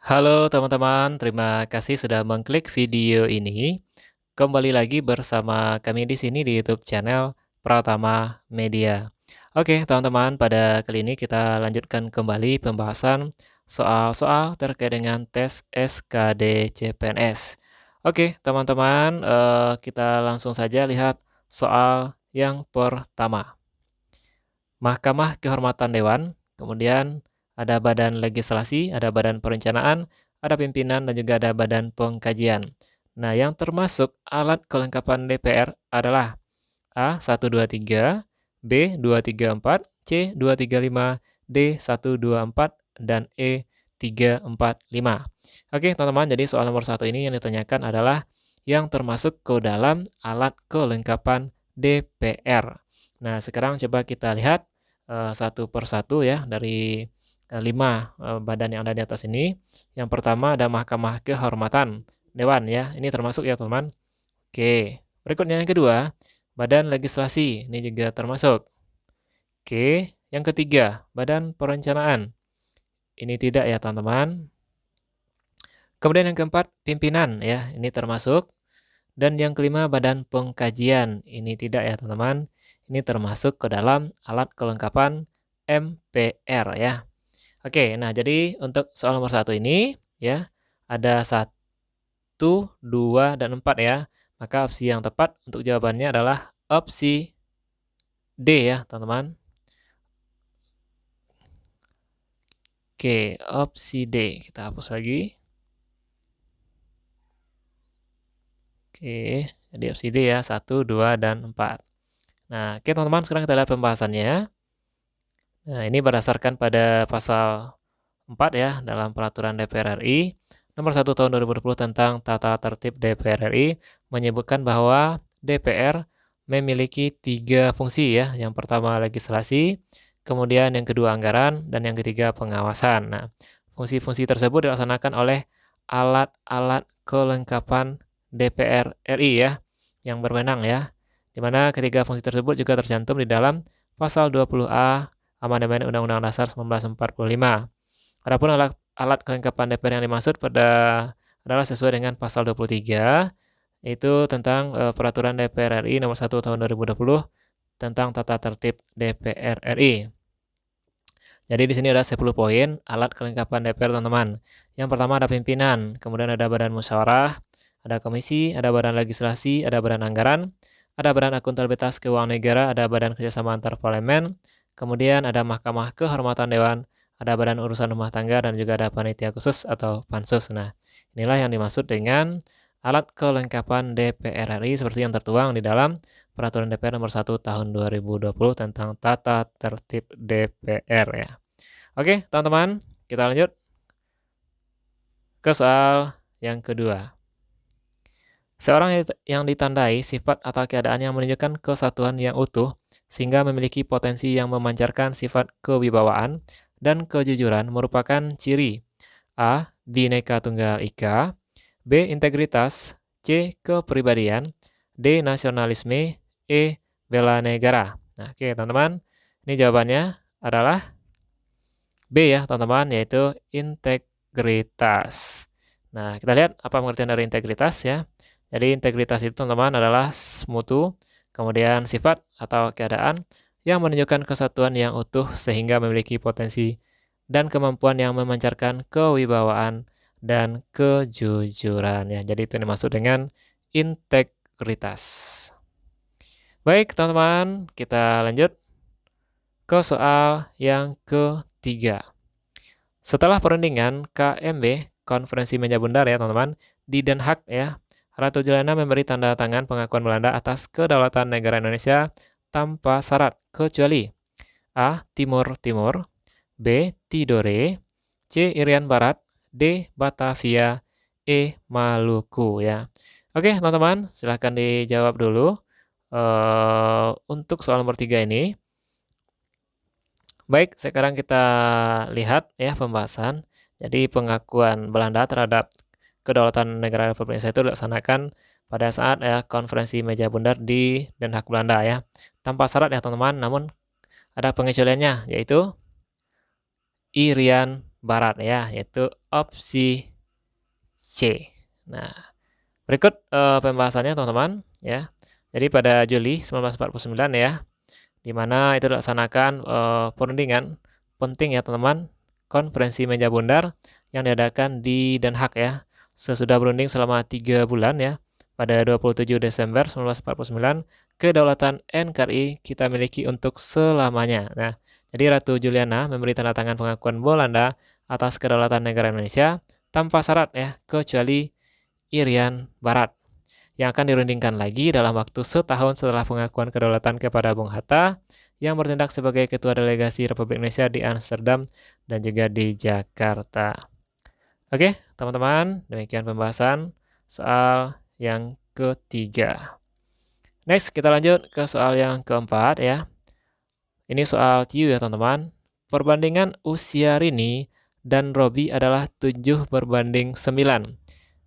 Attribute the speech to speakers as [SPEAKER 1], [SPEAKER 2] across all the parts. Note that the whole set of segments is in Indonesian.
[SPEAKER 1] Halo teman-teman, terima kasih sudah mengklik video ini. Kembali lagi bersama kami di sini di YouTube channel Pratama Media. Oke, teman-teman, pada kali ini kita lanjutkan kembali pembahasan soal-soal terkait dengan tes SKD CPNS. Oke, teman-teman, kita langsung saja lihat soal yang pertama. Mahkamah Kehormatan Dewan, kemudian ada badan legislasi, ada badan perencanaan, ada pimpinan, dan juga ada badan pengkajian. Nah, yang termasuk alat kelengkapan DPR adalah A 123, B 234, C 235, D 124, dan E 345. Oke, teman-teman, jadi soal nomor satu ini yang ditanyakan adalah yang termasuk ke dalam alat kelengkapan DPR. Nah, sekarang coba kita lihat satu persatu ya dari 5 badan yang ada di atas ini. Yang pertama ada Mahkamah Kehormatan Dewan ya. Ini termasuk ya, teman. Oke. Berikutnya yang kedua, Badan Legislasi. Ini juga termasuk. Oke. Yang ketiga, Badan Perencanaan. Ini tidak ya, teman-teman. Kemudian yang keempat, pimpinan ya. Ini termasuk. Dan yang kelima, Badan Pengkajian. Ini tidak ya, teman-teman. Ini termasuk ke dalam alat kelengkapan MPR ya. Oke, nah jadi untuk soal nomor satu ini ya, ada 1, 2, dan 4 ya. Maka opsi yang tepat untuk jawabannya adalah opsi D ya, teman-teman. Oke, opsi D. Kita hapus lagi. Oke, jadi opsi D ya, 1, 2, dan 4. Nah, oke teman-teman, sekarang kita lihat pembahasannya. Nah, ini berdasarkan pada pasal 4 ya dalam peraturan DPR RI nomor 1 tahun 2020 tentang tata tertib DPR RI menyebutkan bahwa DPR memiliki 3 fungsi ya. Yang pertama legislasi, kemudian yang kedua anggaran, dan yang ketiga pengawasan. Nah, fungsi-fungsi tersebut dilaksanakan oleh alat-alat kelengkapan DPR RI ya yang berwenang ya. Di mana ketiga fungsi tersebut juga tercantum di dalam pasal 20A Amandemen Undang-Undang Dasar 1945. Adapun alat kelengkapan DPR yang dimaksud adalah sesuai dengan pasal 23, yaitu tentang peraturan DPR RI nomor 1 tahun 2020 tentang tata tertib DPR RI. Jadi di sini ada 10 poin alat kelengkapan DPR, teman-teman. Yang pertama ada pimpinan, kemudian ada badan musyawarah, ada komisi, ada badan legislasi, ada badan anggaran, ada badan akuntabilitas keuangan negara, ada badan kerjasama antar parlemen, kemudian ada Mahkamah Kehormatan Dewan, ada badan urusan rumah tangga, dan juga ada panitia khusus atau pansus. Nah, inilah yang dimaksud dengan alat kelengkapan DPR RI seperti yang tertuang di dalam Peraturan DPR nomor 1 tahun 2020 tentang tata tertib DPR ya. Oke, teman-teman, kita lanjut ke soal yang kedua. Seorang yang ditandai sifat atau keadaan yang menunjukkan kesatuan yang utuh sehingga memiliki potensi yang memancarkan sifat kewibawaan dan kejujuran merupakan ciri A. Bhinneka Tunggal Ika, B. Integritas, C. Kepribadian, D. Nasionalisme, E. Bela negara. Nah, oke teman-teman, ini jawabannya adalah B ya teman-teman, yaitu integritas. Nah, kita lihat apa pengertian dari integritas ya. Jadi integritas itu teman-teman adalah mutu, kemudian sifat atau keadaan yang menunjukkan kesatuan yang utuh sehingga memiliki potensi dan kemampuan yang memancarkan kewibawaan dan kejujuran ya. Jadi itu dimaksud dengan integritas. Baik, teman-teman, kita lanjut ke soal yang ketiga. Setelah perundingan KMB, Konferensi Meja Bundar ya, teman-teman, di Den Haag ya, Ratu Juliana memberi tanda tangan pengakuan Belanda atas kedaulatan negara Indonesia tanpa syarat kecuali A. Timur Timur, B. Tidore, C. Irian Barat, D. Batavia, E. Maluku ya. Oke, teman-teman, silahkan dijawab dulu. Untuk soal nomor 3 ini. Baik, sekarang kita lihat ya pembahasan. Jadi pengakuan Belanda terhadap kedaulatan negara Republik Indonesia itu dilaksanakan pada saat ya konferensi meja bundar di Den Haag Belanda ya. Tanpa syarat ya teman-teman, namun ada pengecualiannya yaitu Irian barat ya, yaitu opsi C. Nah, berikut pembahasannya teman-teman ya. Jadi pada Juli 1949 ya, di mana itu dilaksanakan perundingan penting ya teman-teman, konferensi meja bundar yang diadakan di Den Haag ya. Sesudah berunding selama 3 bulan ya, pada 27 Desember 1949, kedaulatan NKRI kita miliki untuk selamanya. Nah, jadi Ratu Juliana memberi tanda tangan pengakuan Belanda atas kedaulatan negara Indonesia tanpa syarat ya, kecuali Irian Barat yang akan dirundingkan lagi dalam waktu setahun setelah pengakuan kedaulatan kepada Bung Hatta yang bertindak sebagai Ketua Delegasi Republik Indonesia di Amsterdam dan juga di Jakarta. Oke, teman-teman, demikian pembahasan soal yang ketiga. Next, kita lanjut ke soal yang keempat ya. Ini soal TIU ya teman-teman. Perbandingan usia Rini dan Robi adalah 7/9.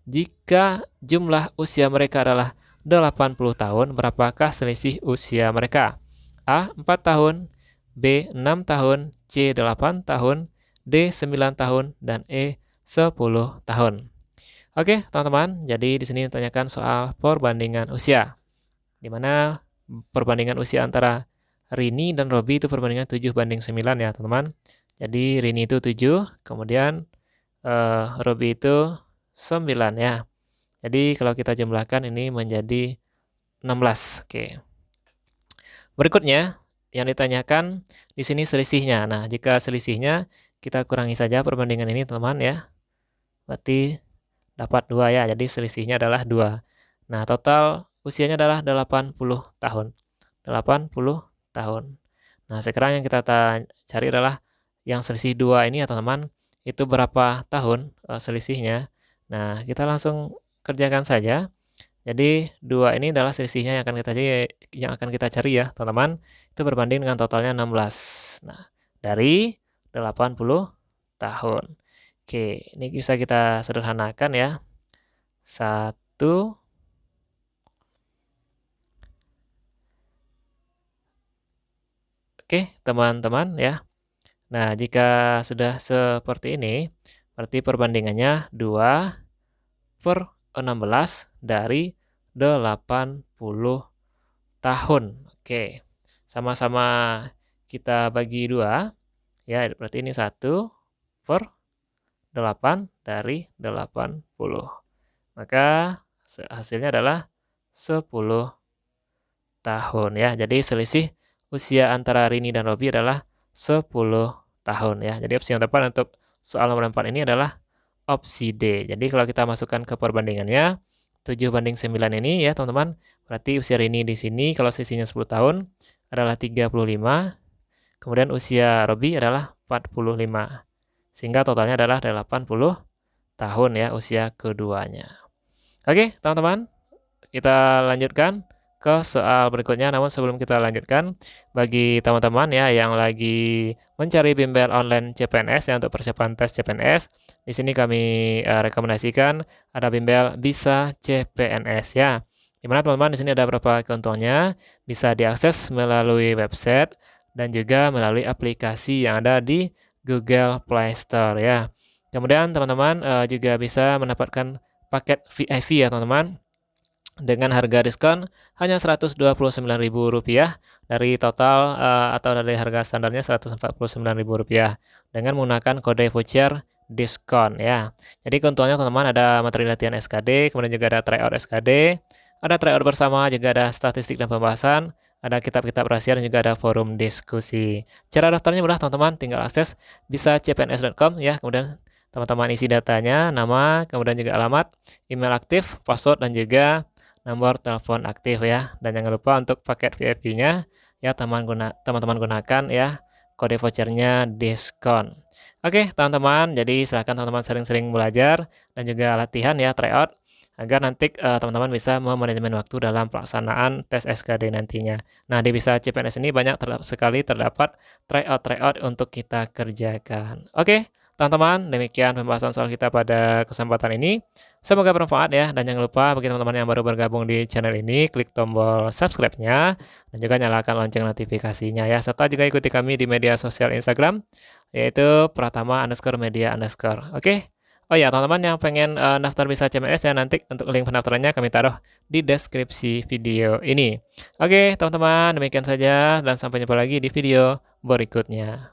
[SPEAKER 1] Jika jumlah usia mereka adalah 80 tahun, berapakah selisih usia mereka? A. 4 tahun, B. 6 tahun, C. 8 tahun, D. 9 tahun, dan E. 10 tahun. Oke, teman-teman, jadi di sini ditanyakan soal perbandingan usia. Di mana perbandingan usia antara Rini dan Robi itu perbandingan 7/9 ya, teman-teman. Jadi Rini itu 7, kemudian Robi itu 9 ya. Jadi kalau kita jumlahkan ini menjadi 16. Oke. Berikutnya yang ditanyakan di sini selisihnya. Nah, jika selisihnya kita kurangi saja perbandingan ini, teman-teman ya. Berarti dapat 2 ya. Jadi selisihnya adalah 2. Nah, total usianya adalah 80 tahun. 80 tahun. Nah, sekarang yang kita cari adalah yang selisih 2 ini ya, teman-teman. Itu berapa tahun selisihnya? Nah, kita langsung kerjakan saja. Jadi 2 ini adalah selisihnya yang akan kita cari ya, teman-teman. Itu berbanding dengan totalnya 16. Nah, dari 80 tahun. Oke, ini bisa kita sederhanakan ya. 1. Oke, teman-teman ya. Nah, jika sudah seperti ini, berarti perbandingannya 2/16 dari 80 tahun. Oke, sama-sama kita bagi 2. Ya, berarti ini 1/8 dari 80. Maka hasilnya adalah 10 tahun ya. Jadi selisih usia antara Rini dan Robi adalah 10 tahun ya. Jadi opsi yang tepat untuk soal nomor 4 ini adalah opsi D. Jadi kalau kita masukkan ke perbandingannya 7/9 ini ya teman-teman, berarti usia Rini di sini kalau selisihnya 10 tahun adalah 35. Kemudian usia Robi adalah 45. Sehingga totalnya adalah 80 tahun ya usia keduanya. Oke, teman-teman, kita lanjutkan ke soal berikutnya. Namun sebelum kita lanjutkan, bagi teman-teman ya yang lagi mencari bimbel online CPNS ya untuk persiapan tes CPNS, di sini kami rekomendasikan ada bimbel Bisa CPNS ya. Dimana teman-teman di sini ada beberapa keuntungannya, bisa diakses melalui website dan juga melalui aplikasi yang ada di Google Play Store ya. Kemudian teman-teman juga bisa mendapatkan paket VIP ya teman-teman, dengan harga diskon hanya Rp129.000 dari total atau dari harga standarnya Rp149.000 dengan menggunakan kode voucher diskon ya. Jadi keuntungannya teman-teman ada materi latihan SKD, kemudian juga ada tryout SKD, ada tryout bersama, juga ada statistik dan pembahasan, ada kitab-kitab rahasia dan juga ada forum diskusi. Cara daftarnya mudah teman-teman, tinggal akses bisa cpns.com ya, kemudian teman-teman isi datanya, nama, kemudian juga alamat, email aktif, password, dan juga nomor telepon aktif ya. Dan jangan lupa untuk paket VIP-nya ya teman-teman gunakan ya kode vouchernya diskon. Oke teman-teman, jadi silahkan teman-teman sering-sering belajar dan juga latihan ya tryout agar nanti teman-teman bisa memanajemen waktu dalam pelaksanaan tes SKD nantinya. Nah, di Bisa CPNS ini banyak sekali terdapat tryout untuk kita kerjakan. Oke, Teman-teman, demikian pembahasan soal kita pada kesempatan ini. Semoga bermanfaat ya, dan jangan lupa bagi teman-teman yang baru bergabung di channel ini, klik tombol subscribe-nya, dan juga nyalakan lonceng notifikasinya ya. Serta juga ikuti kami di media sosial Instagram, yaitu pratama_media_. Oke? Oh ya, teman-teman yang pengen daftar bisa CMS ya, nanti untuk link pendaftarannya kami taruh di deskripsi video ini. Oke, teman-teman, demikian saja, dan sampai jumpa lagi di video berikutnya.